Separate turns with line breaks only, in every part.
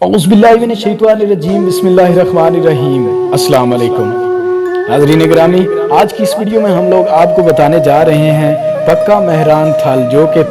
औज़ुबिल्लाहिमिनश्शैतानिर्रजीम बिस्मिल्लाहिर्रहमानिर्रहीम। अस्सलाम वालेकुम नाज़रीन गिरामी, आज की इस वीडियो में हम लोग आपको बताने जा रहे हैं पक्का मेहरान थल, जो कि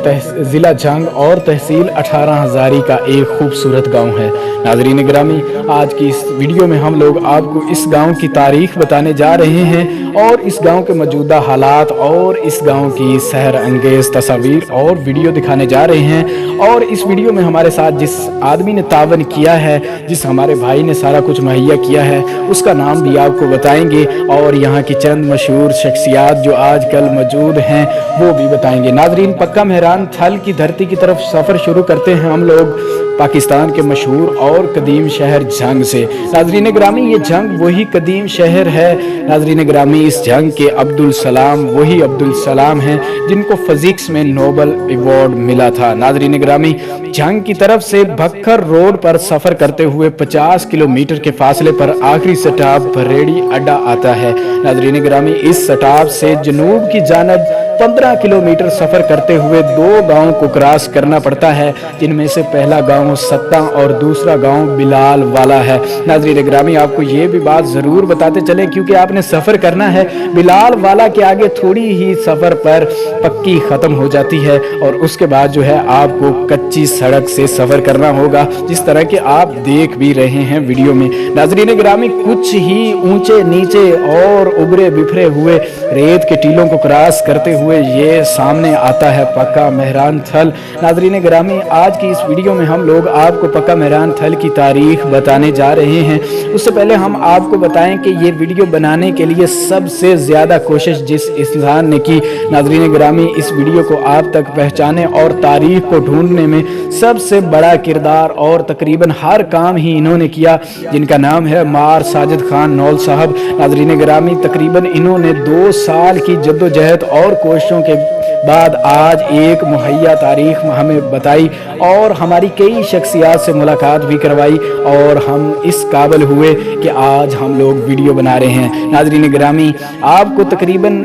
ज़िला जंग और तहसील 18 हज़ारी का एक खूबसूरत गांव है। नाज़रीन गिरामी, आज की इस वीडियो में हम लोग आपको इस गांव की तारीख़ बताने जा रहे हैं और इस गांव के मौजूदा हालात और इस गांव की सहर अंगेज़ तस्वीर और वीडियो दिखाने जा रहे हैं। और इस वीडियो में हमारे साथ जिस आदमी ने तावन किया है, जिस हमारे भाई ने सारा कुछ मुहैया किया है, उसका नाम भी आपको बताएंगे और यहाँ की चंद मशहूर शख्सियात जो आजकल मौजूद हैं वो भी बताएंगे। नाजरीन, पक्का मेहरान थल की धरती की तरफ सफ़र शुरू करते हैं हम लोग पाकिस्तान के मशहूर और कदीम शहर जंग से। नाजरीन ग्रामी, ये जंग वही कदीम शहर है। नाजरीन ग्रामी, इस जंग के अब्दुल सलाम वही अब्दुल सलाम हैं जिनको फिजिक्स में नोबल अवार्ड मिला था। नाजरीन ग्रामी, जंग की तरफ से भक्खर रोड पर सफ़र करते हुए 50 किलोमीटर के फासले पर आखिरी स्टॉप भरेड़ी अड्डा आता है। नाजरीन ग्रामी, इस स्टॉप से जनूब की जानब 15 किलोमीटर सफ़र करते हुए दो गांव को क्रॉस करना पड़ता है, जिनमें से पहला गांव सत्ता और दूसरा गांव बिलाल वाला है। नाज़रीन ग्रामी, आपको ये भी बात ज़रूर बताते चलें, क्योंकि आपने सफ़र करना है। बिलाल वाला के आगे थोड़ी ही सफ़र पर पक्की ख़त्म हो जाती है और उसके बाद जो है आपको कच्ची सड़क से सफ़र करना होगा, जिस तरह के आप देख भी रहे हैं वीडियो में। नाज़रीन ग्रामी, कुछ ही ऊंचे नीचे और उभरे बिफरे हुए रेत के टीलों को क्रॉस करते हुए ये सामने आता है पक्का मेहरान थल। नाज़रीन ग्रामी, आज की इस वीडियो में हम लोग आपको पक्का मेहरान थल की तारीख बताने जा रहे हैं। उससे पहले हम आपको बताएं कि ये वीडियो बनाने के लिए सबसे ज़्यादा कोशिश जिस इंसान ने की, नाज़रीन ग्रामी, इस वीडियो को आप तक पहुँचाने और तारीख को ढूंढने में सबसे बड़ा किरदार और तकरीबन हर काम ही इन्होंने किया, जिनका नाम है मार साजिद खान नौल साहब। नाज़रीन ग्रामी, तकरीबन इन्होंने 2 साल की जद्दोजहद और कोशिशों के बाद आज एक मुहैया तारीख हमें बताई और हमारी कई शख्सियात से मुलाकात भी करवाई और हम इस काबिल हुए कि आज हम लोग वीडियो बना रहे हैं। नाज़रीन ग्रामी, आपको तकरीबन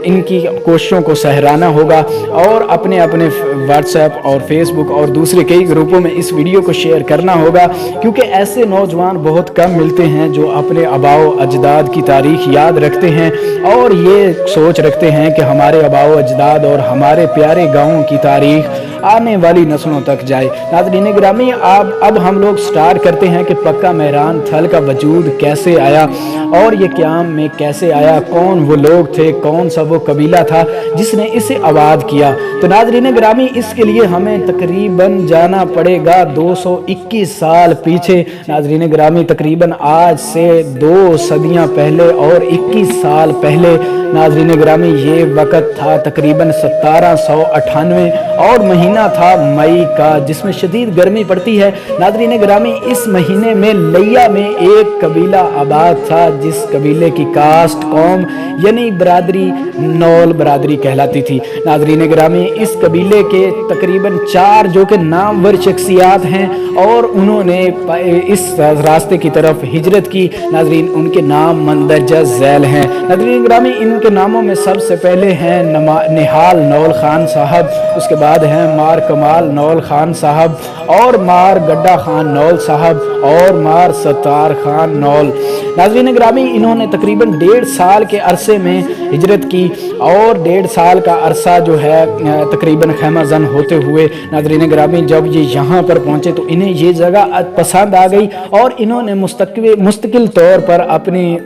इनकी कोशिशों को सहराना होगा और अपने अपने व्हाट्सएप और फेसबुक और दूसरे कई ग्रुपों में इस वीडियो को शेयर करना होगा, क्योंकि ऐसे नौजवान बहुत कम मिलते हैं जो अपने आबाओ अजदाद की तारीख याद रखते हैं और ये सोच रखते हैं कि हमारे आबाओ अजदाद और हमारे प्यारे गाँवों की तारीख आने वाली नस्लों तक जाए। नाज़रीन ग्रामी, अब हम लोग स्टार्ट करते हैं कि पक्का मेहरान थल का वजूद कैसे आया और ये क़याम में कैसे आया, कौन वो लोग थे, कौन सा वो कबीला था जिसने इसे आबाद किया। तो नाज़रीन ग्रामी, इसके लिए हमें तकरीबन जाना पड़ेगा 221 साल पीछे। नाज़रीन ग्रामी, तकरीबन आज से 2 सदियाँ पहले और 21 साल पहले नाज़रीन ग्रामी ये वक़्त था तकरीबन 1798 और महीना था मई का, जिसमें शदीद गर्मी पड़ती है। नाज़रीन ग्रामी, इस महीने में लिया में एक कबीला आबाद था, जिस कबीले की कास्ट कौम यानी बरादरी नौल बरादरी कहलाती थी। नाज़रीन ग्रामी, इस कबीले के तकरीबन 4 जो कि नामवर शख्सियात हैं और उन्होंने इस रास्ते की तरफ हिजरत की। नाज़रीन, उनके नाम मंदरजा झैल हैं। नाज़रीन ग्रामी, इनके नामों में सबसे पहले हैं निहाल नौल खान साहब, उसके बाद हैं मार कमाल नौल खान साहब और मार गड्ढा खान नौल साहब और मार सत्तार खान नौल। नाज़रीन ग्रामी, इन्होंने तकरीबन 1.5 साल के अरसे में हिजरत की और 1.5 साल का अरसा जो है तकरीबन खैमा जन होते हुए नाज़रीन ग्रामी जब ये यहाँ पर पहुँचे तो इन्हें ये जगह पसंद आ गई और इन्होंने मुस्तकिल तौर पर अपनी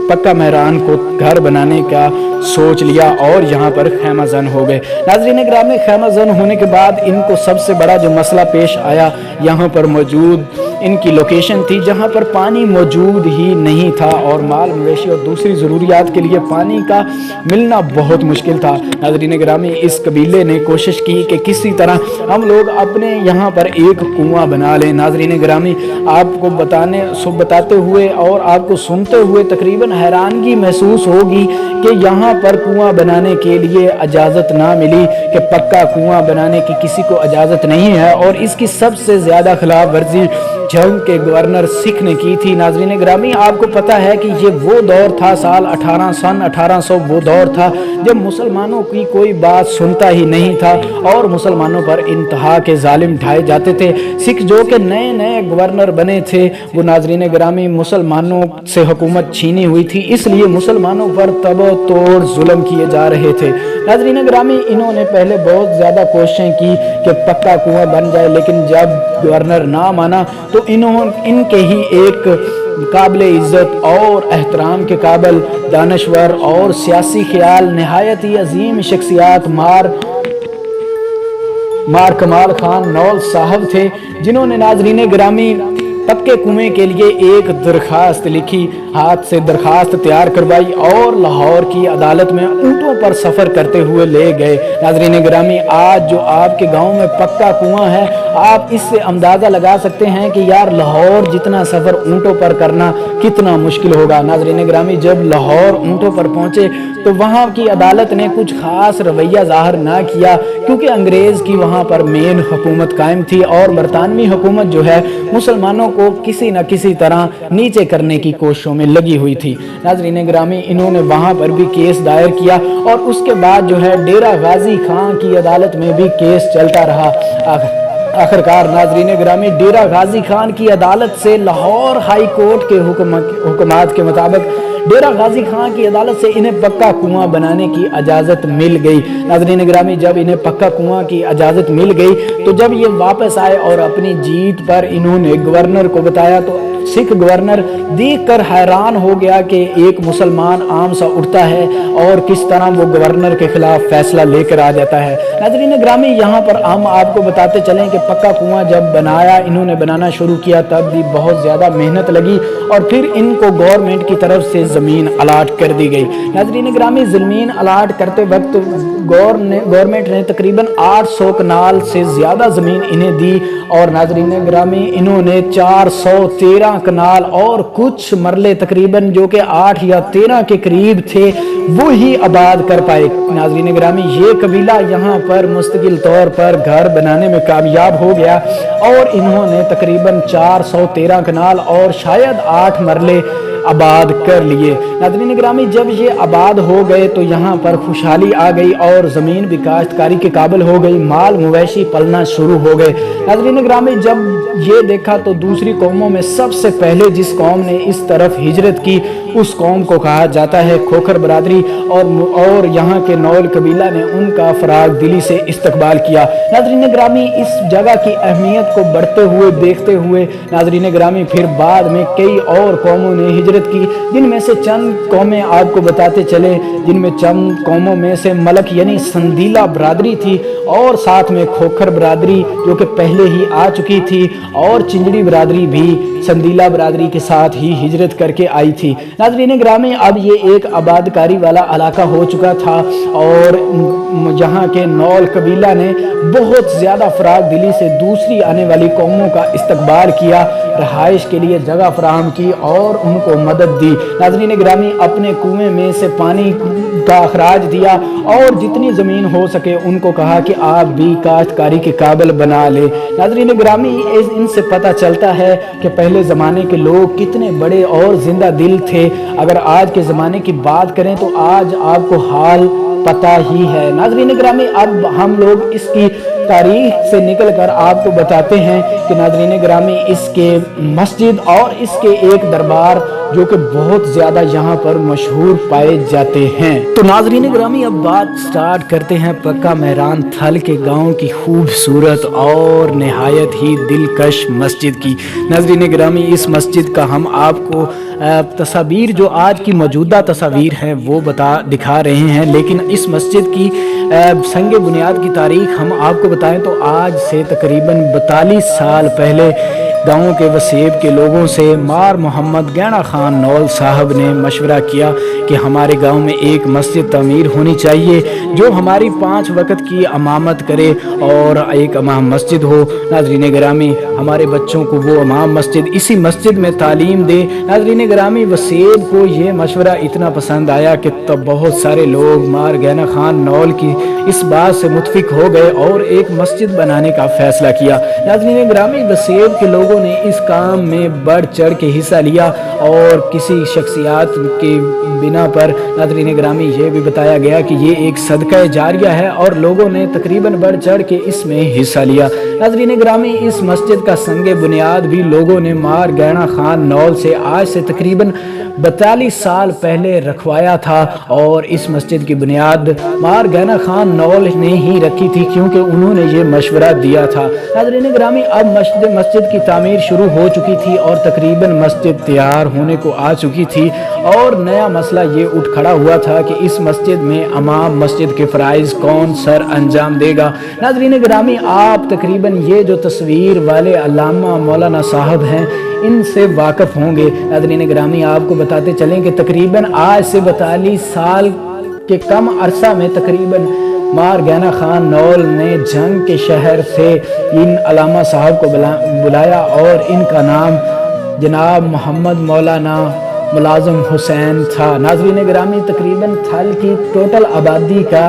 पक्का मेहरान को घर बनाने का सोच लिया और यहाँ पर खैमा जन हो गए। नाज़रीन ग्रामी, खैमा जन होने के बाद इनको सबसे बड़ा जो मसला पेश आया, यहाँ पर मौजूद इनकी लोकेशन थी जहाँ पर पानी मौजूद ही नहीं था और माल मवेशी और दूसरी ज़रूरियात के लिए पानी का मिलना बहुत मुश्किल था। नाज़रीन ग्रामी, इस कबीले ने कोशिश की कि किसी तरह हम लोग अपने यहाँ पर एक कुआं बना लें। नाज़रीन ग्रामी, आपको बताते हुए और आपको सुनते हुए तकरीबन हैरानगी महसूस होगी कि यहाँ पर कुआं बनाने के लिए इजाज़त ना मिली, कि पक्का कुआं बनाने की किसी को इजाज़त नहीं है और इसकी सबसे ज़्यादा खिलाफ वर्जी जंग के गवर्नर सिख ने की थी। नाज़रीन ग्रामी, आपको पता है कि ये वो दौर था, सन 1800 वो दौर था जब मुसलमानों की कोई बात सुनता ही नहीं था और मुसलमानों पर इंतहा के जालिम ढाए जाते थे। सिख जो कि नए नए गवर्नर बने थे, वो नाज़रीन ग्रामी मुसलमानों से हुकूमत छीनी हुई थी, इसलिए मुसलमानों पर तबो तोड़ जुल्म किए जा रहे थे। नाज़रीन ग्रामी, इन्होंने पहले बहुत ज़्यादा कोशिशें की कि पक्का कुआं बन जाए, लेकिन जब गवर्नर ना माना तो इनके ही एक काबिल इज़्ज़त और एहतराम के काबिल दानश्वर और सियासी ख्याल नहायत ही अजीम शख्सियात मार कमाल खान नौल साहब थे, जिन्होंने नाज़रीन ग्रामी पक्के कुएं के लिए एक दरखास्त लिखी, हाथ से दरखास्त तैयार करवाई और लाहौर की अदालत में ऊँटों पर सफ़र करते हुए ले गए। नाज़रीन ग्रामी, आज जो आपके गांव में पक्का कुआं है, आप इससे अंदाज़ा लगा सकते हैं कि यार लाहौर जितना सफ़र ऊँटों पर करना कितना मुश्किल होगा। नाज़रीन ग्रामी, जब लाहौर ऊँटों पर पहुँचे तो वहाँ की अदालत ने कुछ ख़ास रवैया ज़ाहिर ना किया, क्योंकि अंग्रेज़ की वहाँ पर मेन हुकूमत कायम थी और बरतानवी हुकूमत जो है मुसलमानों को किसी न किसी तरह नीचे करने की कोशिशों में लगी हुई थी। नाज़रीन ग्रामी, इन्होंने वहाँ पर भी केस दायर किया और उसके बाद जो है डेरा गाजी खां की अदालत में भी केस चलता रहा। आखिरकार नाज़रीन ग्रामी, डेरा गाजी खान की अदालत से लाहौर हाई कोर्ट के हुक्मात के मुताबिक डेरा गाजी खां की अदालत से इन्हें पक्का कुआं बनाने की इजाज़त मिल गई। नाज़रीन ग्रामी, जब इन्हें पक्का कुआं की इजाज़त मिल गई तो जब ये वापस आए और अपनी जीत पर इन्होंने गवर्नर को बताया तो सिख गवर्नर देखकर हैरान हो गया कि एक मुसलमान आम सा उठता है और किस तरह वो गवर्नर के खिलाफ फैसला लेकर आ जाता है। नाज़रीन ग्रामी, यहाँ पर हम आपको बताते चलें कि पक्का कुआं जब इन्होंने बनाना शुरू किया तब भी बहुत ज़्यादा मेहनत लगी और फिर इनको गवर्नमेंट की तरफ से ज़मीन अलाट कर दी गई। नाज़रीन ग्रामी, ज़मीन अलाट करते वक्त गवर्नमेंट ने तकरीबन 800 कनाल से ज़्यादा ज़मीन इन्हें दी और नाज़रीन ग्रामी, इन्होंने 413 कनाल और कुछ मरले तकरीबन जो कि 8 या 13 के करीब थे वो ही आबाद कर पाए। नाज़रीन ग्रामी, ये कबीला यहाँ पर मुस्तकिल तौर पर घर बनाने में कामयाब हो गया और इन्होंने तकरीबन 413 कनाल और शायद 8 मरले आबाद कर लिए। नाज़रीन ग्रामी, जब ये आबाद हो गए तो यहाँ पर खुशहाली आ गई और ज़मीन भी काश्तकारी के काबिल हो गई, माल मवेशी पलना शुरू हो गए। नाज़रीन ग्रामी, जब ये देखा तो दूसरी कौमों में सबसे पहले जिस कौम ने इस तरफ हिजरत की उस कौम को कहा जाता है खोखर बरादरी और यहाँ के नौल कबीला ने उनका फराग दिली से इस्तकबाल किया। नाज़रीन ग्रामी, इस जगह की अहमियत को बढ़ते हुए देखते हुए नाज़रीन ग्रामी फिर बाद में कई और कौमों ने हिजरत की, जिनमें से चंद कौमें आपको बताते चले, जिनमें चंद कौमों में से मलक यानी संदीला बरादरी थी और साथ में खोखर बरादरी जो कि पहले ही आ चुकी थी और चिंजड़ी बरादरी भी संदीला बरादरी के साथ ही हिजरत करके आई थी। नाज़रीन ग्रामी, अब ये एक आबादकारी वाला इलाका हो चुका था और यहाँ के नौल कबीला ने बहुत ज़्यादा फराग दिली से दूसरी आने वाली कौमों का इस्तकबाल किया, रहाइश के लिए जगह फराहम की और उनको मदद दी। नाज़रीन ग्रामी, अपने कुएं में से पानी का अखराज दिया और जितनी ज़मीन हो सके उनको कहा कि आप भी काश्तकारी के काबिल बना ले। नाज़रीन ग्रामी, इनसे पता चलता है कि पहले ज़माने के लोग कितने बड़े और ज़िंदा दिल थे। अगर आज के ज़माने की बात करें तो आज आपको हाल पता ही है। नाज़रीन ग्रामी, अब हम लोग इसकी तारीख से निकल कर आपको बताते हैं कि नाज़रीन ग्रामी, इसके मस्जिद और इसके एक दरबार जो कि बहुत ज़्यादा यहाँ पर मशहूर पाए जाते हैं। तो नाज़रीन ग्रामी, अब बात स्टार्ट करते हैं पक्का मेहरान थल के गांव की खूबसूरत और नहायत ही दिलकश मस्जिद की। नाज़रीन ग्रामी, इस मस्जिद का हम आपको तस्वीर जो आज की मौजूदा तस्वीर हैं वो दिखा रहे हैं, लेकिन इस मस्जिद की संगे बुनियाद की तारीख हम आपको बताएं तो आज से तकरीबन 42 साल पहले गाँव के वसेब के लोगों से मार मोहम्मद गैना खान नौल साहब ने मशवरा किया कि हमारे गांव में एक मस्जिद तामीर होनी चाहिए जो हमारी 5 वक्त की इमामत करे और एक इमाम मस्जिद हो। नाज़रीन ग्रामी, हमारे बच्चों को वो इमाम मस्जिद इसी मस्जिद में तालीम दे। नाज़रीन ग्रामी, वसेब को ये मशवरा इतना पसंद आया कि तब बहुत सारे लोग मार गैना खान नौल की इस बात से मुतफिक हो गए और एक मस्जिद बनाने का फ़ैसला किया। नाज़रीन ग्रामी, वसेब के लोगों لوگوں نے اس کام میں بڑھ چڑھ کے حصہ لیا اور کسی شخصیات کی بنا پر ناظرین گرامی یہ بھی بتایا گیا کہ یہ ایک صدقہ جاریہ ہے اور لوگوں نے تقریباً بڑھ چڑھ کے اس میں حصہ لیا۔ ناظرین گرامی اس مسجد کا سنگ بنیاد بھی لوگوں نے مار گینا خان نول سے آج سے تقریباً 42 سال پہلے رکھوایا تھا، اور اس مسجد کی بنیاد مار گینا خان نول نے ہی رکھی تھی کیونکہ انہوں نے یہ مشورہ دیا تھا۔ ناظرین گرامی اب مسجد کی تعمیر شروع ہو چکی تھی اور تقریباً مسجد تیار ہونے کو آ چکی تھی، اور نیا مسئلہ یہ اٹھ کھڑا ہوا تھا کہ اس مسجد میں امام مسجد کے فرائض کون سر انجام دے گا۔ ناظرین گرامی آپ تقریباً یہ جو تصویر والے علامہ مولانا صاحب ہیں ان سے واقف ہوں گے۔ ناظرین گرامی آپ کو بتاتے چلیں کہ تقریباً آج سے 42 سال کے کم عرصہ میں تقریباً مار گینا خان نول نے جنگ کے شہر سے ان علامہ صاحب کو بلایا اور ان کا نام جناب محمد مولانا ملازم حسین تھا۔ ناظرین گرامی تقریباً تھل کی ٹوٹل آبادی کا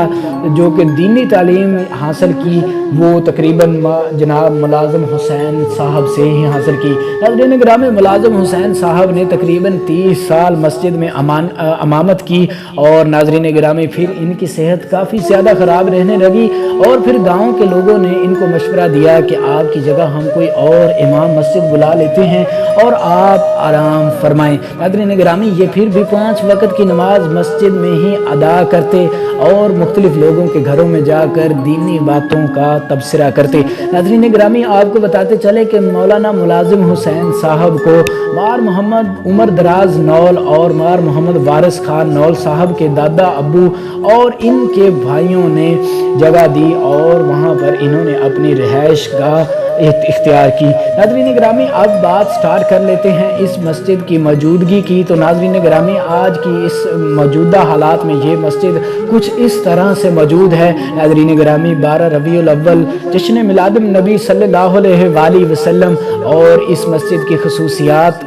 جو کہ دینی تعلیم حاصل کی وہ تقریباً جناب ملازم حسین صاحب سے ہی حاصل کی۔ ناظرین گرامی ملازم حسین صاحب نے تقریباً 30 سال مسجد میں امامت کی، اور ناظرین گرامی پھر ان کی صحت کافی زیادہ خراب رہنے لگی، اور پھر گاؤں کے لوگوں نے ان کو مشورہ دیا کہ آپ کی جگہ ہم کوئی اور امام مسجد بلا لیتے ہیں اور آپ آرام فرمائیں۔ ناظرین گرامی یہ پھر بھی 5 وقت کی نماز مسجد میں ہی ادا کرتے اور مختلف لوگوں کے گھروں میں جا کر دینی باتوں کا تبصرہ کرتے۔ ناظرین گرامی آپ کو بتاتے چلے کہ مولانا ملازم حسین صاحب کو مار محمد عمر دراز نول اور مار محمد وارث خان نول صاحب کے دادا ابو اور ان کے بھائیوں نے جگہ دی، اور وہاں پر انہوں نے اپنی رہائش گاہ اختیار کی۔ ناظرین گرامی اب بات سٹارٹ کر لیتے ہیں اس مسجد کی موجودگی کی۔ تو ناظرین گرامی آج کی اس موجودہ حالات میں یہ مسجد کچھ اس طرح سے موجود ہے۔ ناظرین گرامی 12 ربیع الاول جشن میلاد النبی صلی اللہ علیہ وآلہ وسلم، اور اس مسجد کی خصوصیات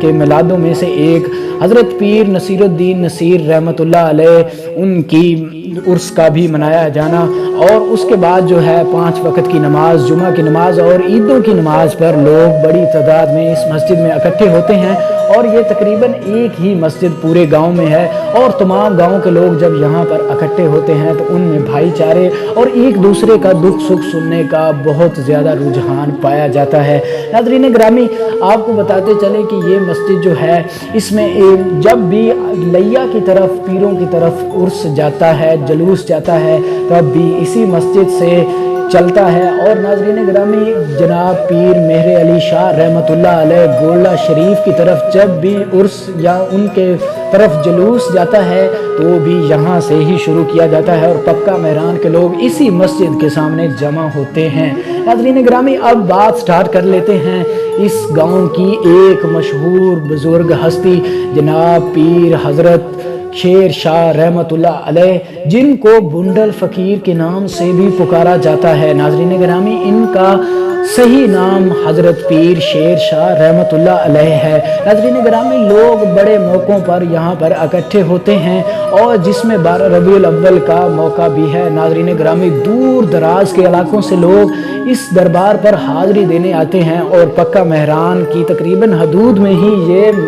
کے میلادوں میں سے ایک حضرت پیر نصیر الدین نصیر رحمۃ اللہ علیہ ان کی عرس کا بھی منایا جانا، اور اس کے بعد جو ہے 5 وقت کی نماز، جمعہ کی نماز اور عیدوں کی نماز پر لوگ بڑی تعداد میں اس مسجد میں اکٹھے ہوتے ہیں، اور یہ تقریباً ایک ہی مسجد پورے گاؤں میں ہے، اور تمام گاؤں کے لوگ جب یہاں پر اکٹھے ہوتے ہیں تو ان میں بھائی چارے اور ایک دوسرے کا دکھ سکھ سننے کا بہت زیادہ رجحان پایا جاتا ہے۔ ناظرین گرامی آپ کو بتاتے چلیں کہ یہ مسجد جو ہے اس میں جب بھی لیا کی طرف پیروں کی طرف عرس جاتا ہے، جلوس جاتا ہے، تب بھی اسی مسجد سے چلتا ہے، اور ناظرین گرامی جناب پیر مہر علی شاہ رحمۃ اللہ علیہ گولڈا شریف کی طرف جب بھی عرس یا ان کے طرف جلوس جاتا ہے تو بھی یہاں سے ہی شروع کیا جاتا ہے، اور پکا مہران کے لوگ اسی مسجد کے سامنے جمع ہوتے ہیں۔ ناظرین گرامی اب بات سٹارٹ کر لیتے ہیں اس گاؤں کی ایک مشہور بزرگ ہستی جناب پیر حضرت شیر شاہ رحمت اللہ علیہ، جن کو بنڈل فقیر کے نام سے بھی پکارا جاتا ہے۔ ناظرین گرامی ان کا صحیح نام حضرت پیر شیر شاہ رحمت اللہ علیہ ہے۔ ناظرین گرامی لوگ بڑے موقعوں پر یہاں پر اکٹھے ہوتے ہیں، اور جس میں 12 ربیع الاول کا موقع بھی ہے۔ ناظرین گرامی دور دراز کے علاقوں سے لوگ اس دربار پر حاضری دینے آتے ہیں، اور پکا مہران کی تقریباً حدود میں ہی یہ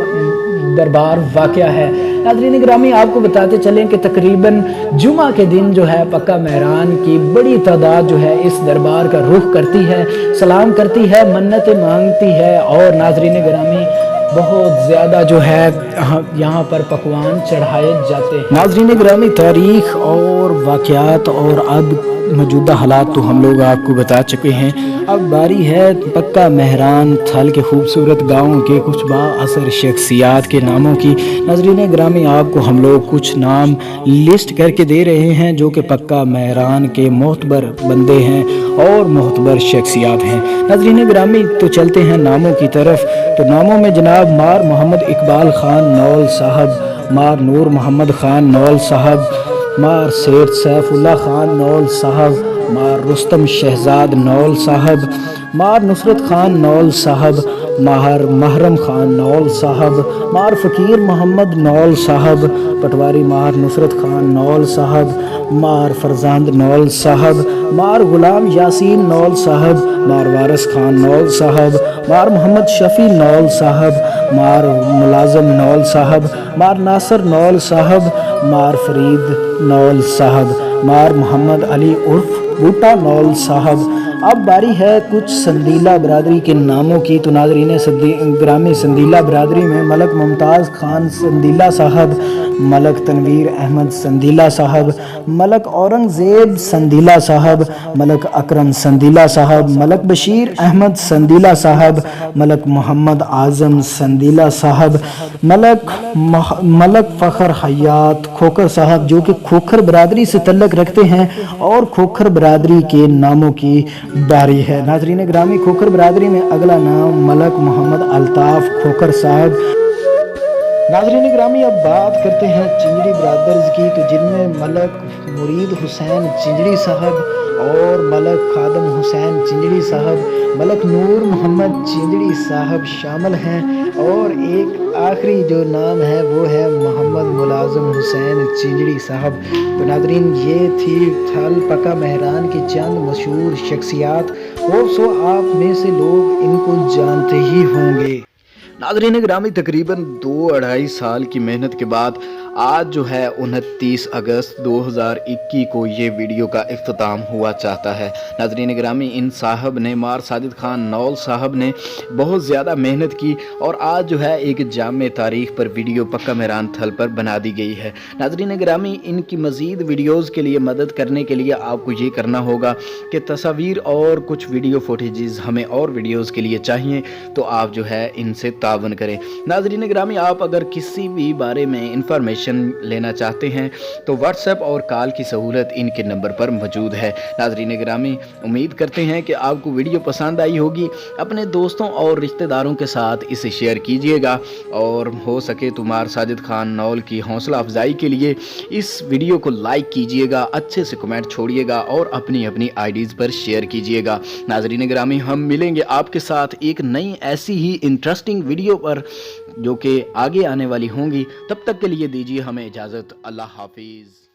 دربار واقع ہے۔ ناظرین گرامی آپ کو بتاتے چلیں کہ تقریباً جمعہ کے دن جو ہے پکا مہران کی بڑی تعداد جو ہے اس دربار کا رخ کرتی ہے، سلام کرتی ہے، منتیں مانگتی ہے، اور ناظرین گرامی بہت زیادہ جو ہے یہاں پر پکوان چڑھائے جاتے ہیں۔ ناظرین گرامی تاریخ اور واقعات اور اب موجودہ حالات تو ہم لوگ آپ کو بتا چکے ہیں، اب باری ہے پکا مہران تھل کے خوبصورت گاؤں کے کچھ با اثر شخصیات کے ناموں کی۔ ناظرین گرامی آپ کو ہم لوگ کچھ نام لسٹ کر کے دے رہے ہیں جو کہ پکا مہران کے معتبر بندے ہیں اور معتبر شخصیات ہیں۔ ناظرین گرامی تو چلتے ہیں ناموں کی طرف۔ تو ناموں میں جناب مار محمد اقبال خان نول صاحب، مار نور محمد خان نول صاحب، مار سید سیف اللہ خان نول صاحب، مار رستم شہزاد نول صاحب، مار نصرت خان نول صاحب،
माहर महरम खान नौल साहब, मार फ़कीर मोहम्मद नौल साहब, पटवारी मार नुसरत खान नौल साहब, मार फरजांद नौल साहब, मार गुलाम यासीन नौल साहब, मार वारिस खान नौल साहब, मार मोहम्मद शफ़ी नौल साहब, मार मुलाज़म नौल साहब, मार नासर नौल साहब, मार फरीद नौल साहब, मार मोहम्मद अली उर्फ बूटा नौल साहब। अब बारी है कुछ संदीला बरादरी के नामों की। तो नाज़रीन ग्रामी संदीला बरादरी में मलक मुमताज़ खान संदीला साहब, मलक तनवीर अहमद संदीला साहब, मलक औरंगज़ेब संदीला साहब, मलक अकरम संदीला साहब, मलक बशीर अहमद संदीला साहब, मलक मोहम्मद आज़म संदीला साहब, मलक फ़खर हयात खोखर साहब, जो कि खोखर बरादरी से तल्लक रखते हैं, और खोखर बरादरी के नामों की बारी है। नाज़रीन ग्रामी खोखर बरादरी में अगला नाम मलक मोहम्मद अल्ताफ़ खोखर साहब। नाज़रीन ग्रामी अब बात करते हैं चिंजड़ी ब्रादर्स की, तो जिनमें मलक मुरीद हुसैन चिंजड़ी साहब और मलक खादम हुसैन चिंजड़ी साहब, मलक नूर मोहम्मद चिंजड़ी साहब शामिल हैं, और एक आखिरी जो नाम है वो है मोहम्मद मुलाज़म हुसैन चिंजड़ी साहब। तो नाज़रीन ये थी थल पक्का मेहरान की चंद मशहूर शख्सियात, और सो आप में से लोग इनको जानते ही होंगे। नाज़रीन ग्रामी तकरीबन 2-2.5 साल की मेहनत के बाद आज जो है 29 अगस्त 2021 को ये वीडियो का इख्तिताम हुआ चाहता है। नाज़रीन ग्रामी इन साहब ने मार साजिद खान नौल साहब ने बहुत ज़्यादा मेहनत की, और आज जो है एक जामे तारीख पर वीडियो पक्का मेहरान थल पर बना दी गई है। नाज़रीन ग्रामी इनकी मज़ीद वीडियोज़ के लिए मदद करने के लिए आपको ये करना होगा कि तस्वीर और कुछ वीडियो फुटेजेस हमें और वीडियोज़ के लिए चाहिए, तो आप जो है इनसे तावन करें। नाज़रीन ग्रामी आप अगर किसी भी बारे में इंफॉर्मेशन लेना चाहते हैं तो व्हाट्सएप और कॉल की सहूलत इनके नंबर पर मौजूद है। नाज़रीन ग्रामी उम्मीद करते हैं कि आपको वीडियो पसंद आई होगी। अपने दोस्तों और रिश्तेदारों के साथ इसे शेयर कीजिएगा, और हो सके तो मार साजिद खान नौल की हौसला अफजाई के लिए इस वीडियो को लाइक कीजिएगा, अच्छे से कमेंट छोड़िएगा और अपनी अपनी आईडीज़ पर शेयर कीजिएगा। नाज़रीन ग्रामी हम मिलेंगे आपके साथ एक नई ऐसी ही इंटरेस्टिंग वीडियो पर, जो कि आगे आने वाली होंगी। तब तक के लिए दीजिए हमें इजाज़त। अल्लाह हाफिज़।